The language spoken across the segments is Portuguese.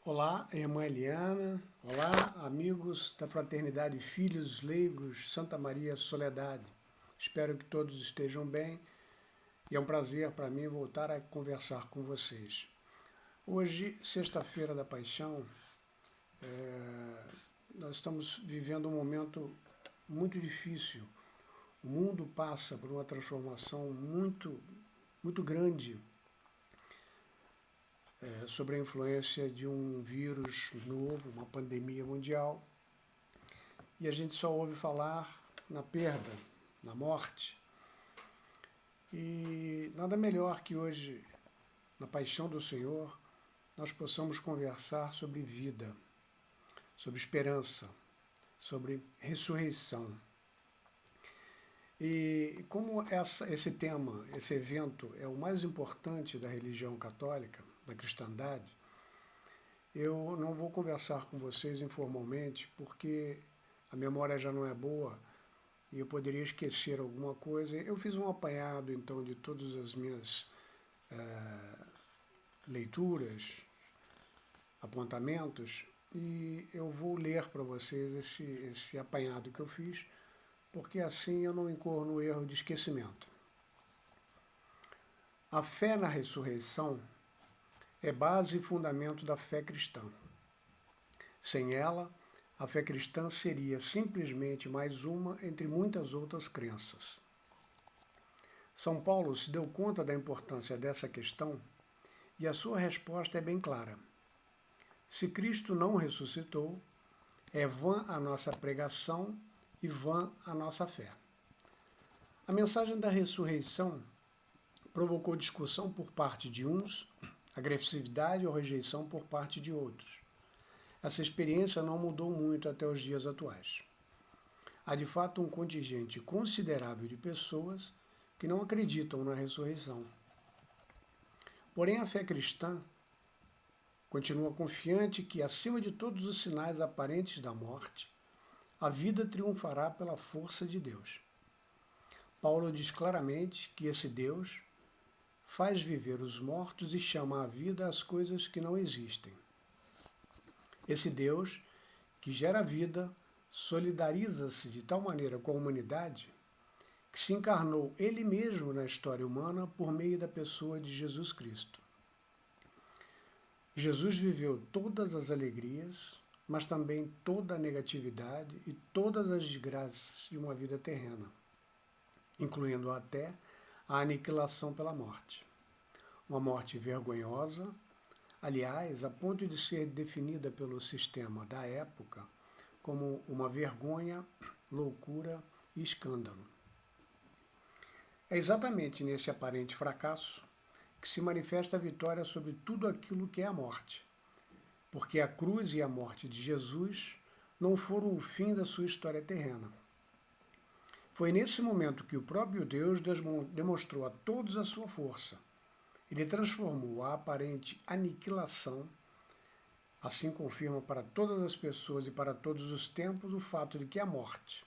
Olá, irmã Eliana. Olá, amigos da Fraternidade Filhos Leigos Santa Maria Soledade. Espero que todos estejam bem e é um prazer para mim voltar a conversar com vocês. Hoje, sexta-feira da Paixão, nós estamos vivendo um momento muito difícil. O mundo passa por uma transformação muito grande sobre a influência de um vírus novo, uma pandemia mundial. E a gente só ouve falar na perda, na morte. E nada melhor que hoje, na Paixão do Senhor, nós possamos conversar sobre vida, sobre esperança, sobre ressurreição. E como esse tema, esse evento é o mais importante da religião católica, da cristandade, eu não vou conversar com vocês informalmente, porque a memória já não é boa e eu poderia esquecer alguma coisa. Eu fiz um apanhado, então, de todas as minhas leituras, apontamentos, e eu vou ler para vocês esse apanhado que eu fiz, porque assim eu não incorro no erro de esquecimento. A fé na ressurreição é base e fundamento da fé cristã. Sem ela, a fé cristã seria simplesmente mais uma entre muitas outras crenças. São Paulo se deu conta da importância dessa questão e a sua resposta é bem clara. Se Cristo não ressuscitou, é vã a nossa pregação e vã a nossa fé. A mensagem da ressurreição provocou discussão por parte de uns, agressividade ou rejeição por parte de outros. Essa experiência não mudou muito até os dias atuais. Há de fato um contingente considerável de pessoas que não acreditam na ressurreição. Porém, a fé cristã continua confiante que, acima de todos os sinais aparentes da morte, a vida triunfará pela força de Deus. Paulo diz claramente que esse Deus faz viver os mortos e chama à vida as coisas que não existem. Esse Deus, que gera vida, solidariza-se de tal maneira com a humanidade que se encarnou Ele mesmo na história humana por meio da pessoa de Jesus Cristo. Jesus viveu todas as alegrias, mas também toda a negatividade e todas as desgraças de uma vida terrena, incluindo até a aniquilação pela morte. Uma morte vergonhosa, aliás, a ponto de ser definida pelo sistema da época como uma vergonha, loucura e escândalo. É exatamente nesse aparente fracasso que se manifesta a vitória sobre tudo aquilo que é a morte, porque a cruz e a morte de Jesus não foram o fim da sua história terrena. Foi nesse momento que o próprio Deus demonstrou a todos a sua força. Ele transformou a aparente aniquilação, assim confirma para todas as pessoas e para todos os tempos o fato de que a morte,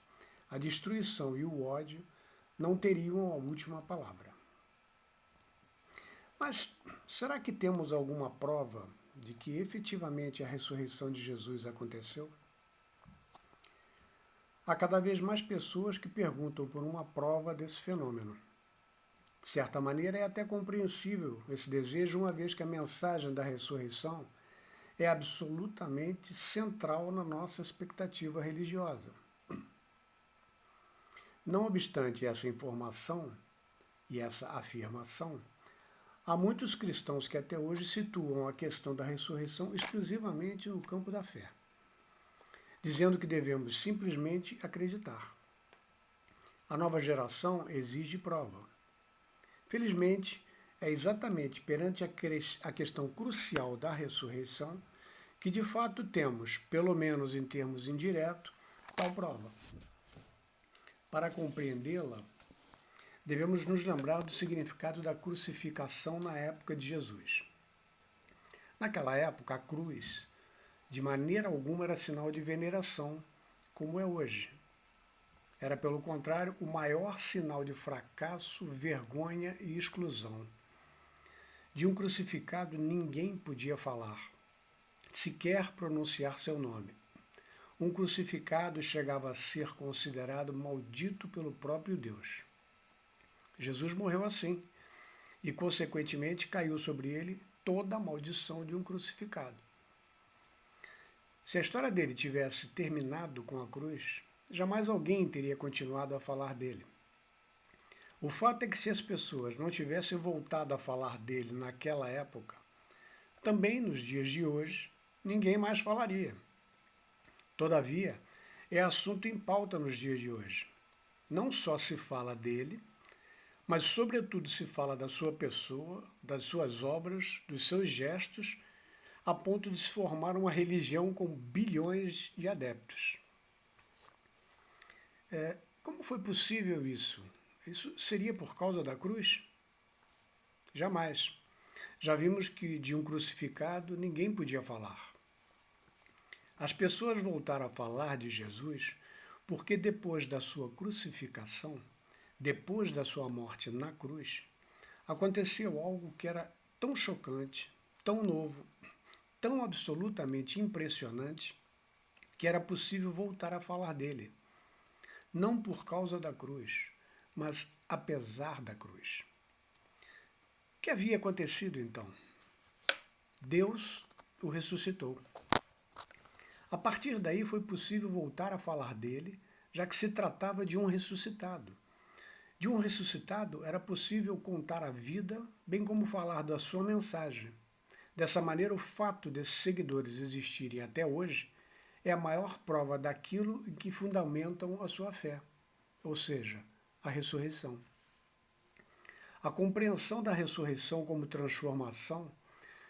a destruição e o ódio não teriam a última palavra. Mas será que temos alguma prova de que efetivamente a ressurreição de Jesus aconteceu? Há cada vez mais pessoas que perguntam por uma prova desse fenômeno. De certa maneira, é até compreensível esse desejo, uma vez que a mensagem da ressurreição é absolutamente central na nossa expectativa religiosa. Não obstante essa informação e essa afirmação, há muitos cristãos que até hoje situam a questão da ressurreição exclusivamente no campo da fé, dizendo que devemos simplesmente acreditar. A nova geração exige prova. Felizmente, é exatamente perante a questão crucial da ressurreição que de fato temos, pelo menos em termos indiretos, tal prova. Para compreendê-la, devemos nos lembrar do significado da crucificação na época de Jesus. Naquela época, a cruz, de maneira alguma, era sinal de veneração, como é hoje. Era, pelo contrário, o maior sinal de fracasso, vergonha e exclusão. De um crucificado ninguém podia falar. sequer pronunciar seu nome. Um crucificado chegava a ser considerado maldito pelo próprio Deus. Jesus morreu assim, e consequentemente caiu sobre ele toda a maldição de um crucificado. Se a história dele tivesse terminado com a cruz, jamais alguém teria continuado a falar dele. O fato é que se as pessoas não tivessem voltado a falar dele naquela época, também nos dias de hoje, ninguém mais falaria. Todavia, é assunto em pauta nos dias de hoje. Não só se fala dele, mas sobretudo se fala da sua pessoa, das suas obras, dos seus gestos, a ponto de se formar uma religião com bilhões de adeptos. Como foi possível isso? Isso seria por causa da cruz? Jamais. Já vimos que de um crucificado ninguém podia falar. As pessoas voltaram a falar de Jesus porque depois da sua crucificação, depois da sua morte na cruz, aconteceu algo que era tão chocante, tão novo, tão absolutamente impressionante, que era possível voltar a falar dele. Não por causa da cruz, mas apesar da cruz. O que havia acontecido então? Deus o ressuscitou. A partir daí foi possível voltar a falar dele, já que se tratava de um ressuscitado. De um ressuscitado era possível contar a vida, bem como falar da sua mensagem. Dessa maneira, o fato desses seguidores existirem até hoje é a maior prova daquilo em que fundamentam a sua fé, ou seja, a ressurreição. A compreensão da ressurreição como transformação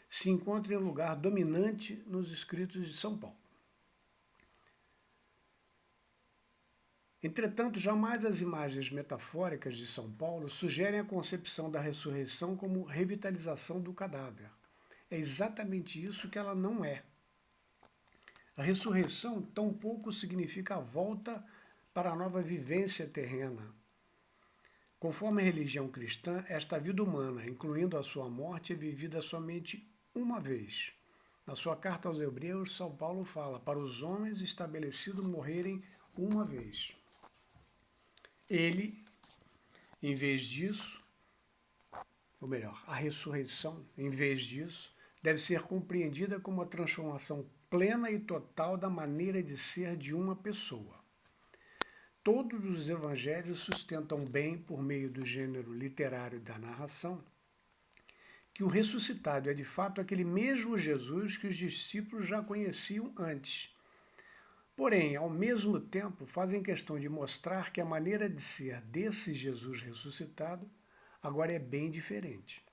se encontra em lugar dominante nos escritos de São Paulo. Entretanto, jamais as imagens metafóricas de São Paulo sugerem a concepção da ressurreição como revitalização do cadáver. É exatamente isso que ela não é. A ressurreição tampouco significa a volta para a nova vivência terrena. Conforme a religião cristã, esta vida humana, incluindo a sua morte, é vivida somente uma vez. Na sua carta aos Hebreus, São Paulo fala: para os homens estabelecido morrerem uma vez. Ele, em vez disso, ou melhor, a ressurreição, em vez disso, deve ser compreendida como a transformação plena e total da maneira de ser de uma pessoa. Todos os evangelhos sustentam bem, por meio do gênero literário da narração, que o ressuscitado é de fato aquele mesmo Jesus que os discípulos já conheciam antes. Porém, ao mesmo tempo, fazem questão de mostrar que a maneira de ser desse Jesus ressuscitado agora é bem diferente.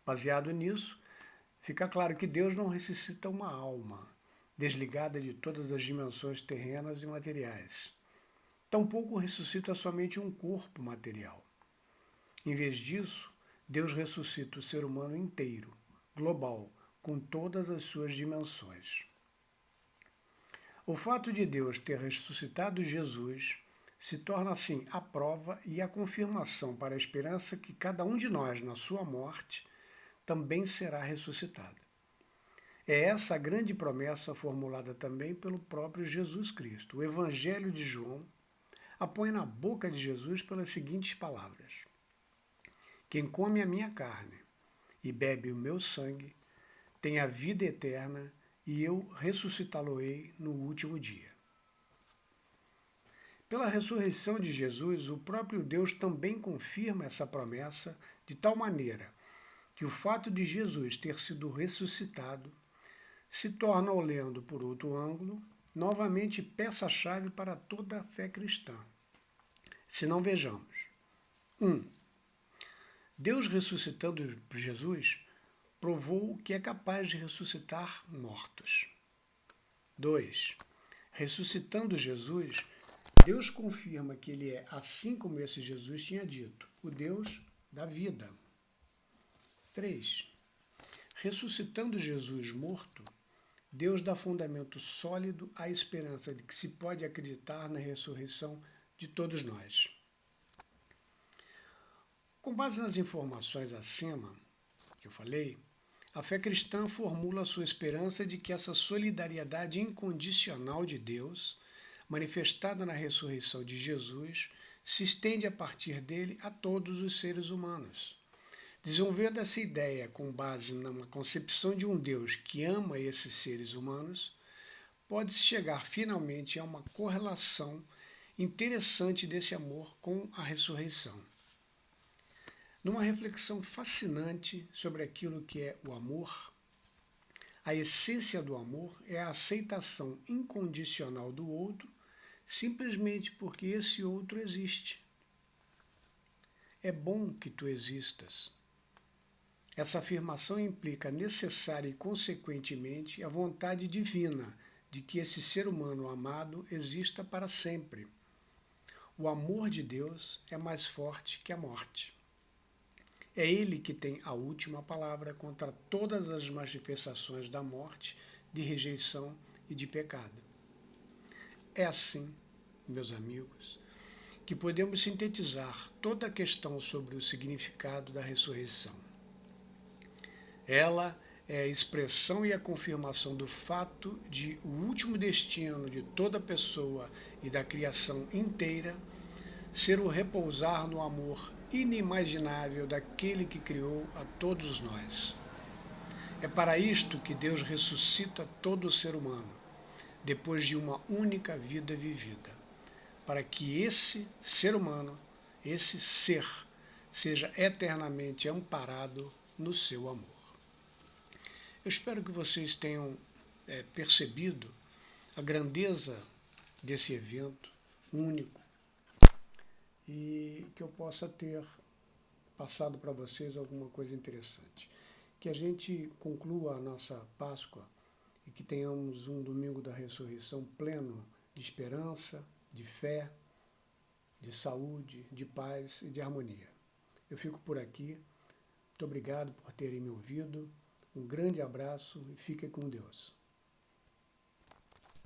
Baseado nisso, fica claro que Deus não ressuscita uma alma, desligada de todas as dimensões terrenas e materiais. Tampouco ressuscita somente um corpo material. Em vez disso, Deus ressuscita o ser humano inteiro, global, com todas as suas dimensões. O fato de Deus ter ressuscitado Jesus se torna assim a prova e a confirmação para a esperança que cada um de nós, na sua morte, também será ressuscitado. É essa a grande promessa formulada também pelo próprio Jesus Cristo. O Evangelho de João a põe na boca de Jesus pelas seguintes palavras: quem come a minha carne e bebe o meu sangue tem a vida eterna, e eu ressuscitá-lo-ei no último dia. Pela ressurreição de Jesus, o próprio Deus também confirma essa promessa de tal maneira que o fato de Jesus ter sido ressuscitado se torna, olhando por outro ângulo, novamente peça-chave para toda a fé cristã. Se não, vejamos. 1. Deus ressuscitando Jesus provou que é capaz de ressuscitar mortos. 2. Ressuscitando Jesus, Deus confirma que ele é, assim como esse Jesus tinha dito, o Deus da vida. 3. Ressuscitando Jesus morto, Deus dá fundamento sólido à esperança de que se pode acreditar na ressurreição de todos nós. Com base nas informações acima que eu falei, A fé cristã formula a sua esperança de que essa solidariedade incondicional de Deus, manifestada na ressurreição de Jesus, se estende a partir dele a todos os seres humanos. Desenvolvendo essa ideia com base numa concepção de um Deus que ama esses seres humanos, pode-se chegar finalmente a uma correlação interessante desse amor com a ressurreição. Numa reflexão fascinante sobre aquilo que é o amor, a essência do amor é a aceitação incondicional do outro, simplesmente porque esse outro existe. É bom que tu existas. Essa afirmação implica necessária e consequentemente a vontade divina de que esse ser humano amado exista para sempre. O amor de Deus é mais forte que a morte. É Ele que tem a última palavra contra todas as manifestações da morte, de rejeição e de pecado. É assim, meus amigos, que podemos sintetizar toda a questão sobre o significado da ressurreição. Ela é a expressão e a confirmação do fato de o último destino de toda pessoa e da criação inteira ser o repousar no amor inimaginável daquele que criou a todos nós. É para isto que Deus ressuscita todo o ser humano, depois de uma única vida vivida, para que esse ser humano, esse ser, seja eternamente amparado no seu amor. Eu espero que vocês tenham percebido a grandeza desse evento único e que eu possa ter passado para vocês alguma coisa interessante. Que a gente conclua a nossa Páscoa e que tenhamos um domingo da ressurreição pleno de esperança, de fé, de saúde, de paz e de harmonia. Eu fico por aqui. Muito obrigado por terem me ouvido. Um grande abraço e fique com Deus.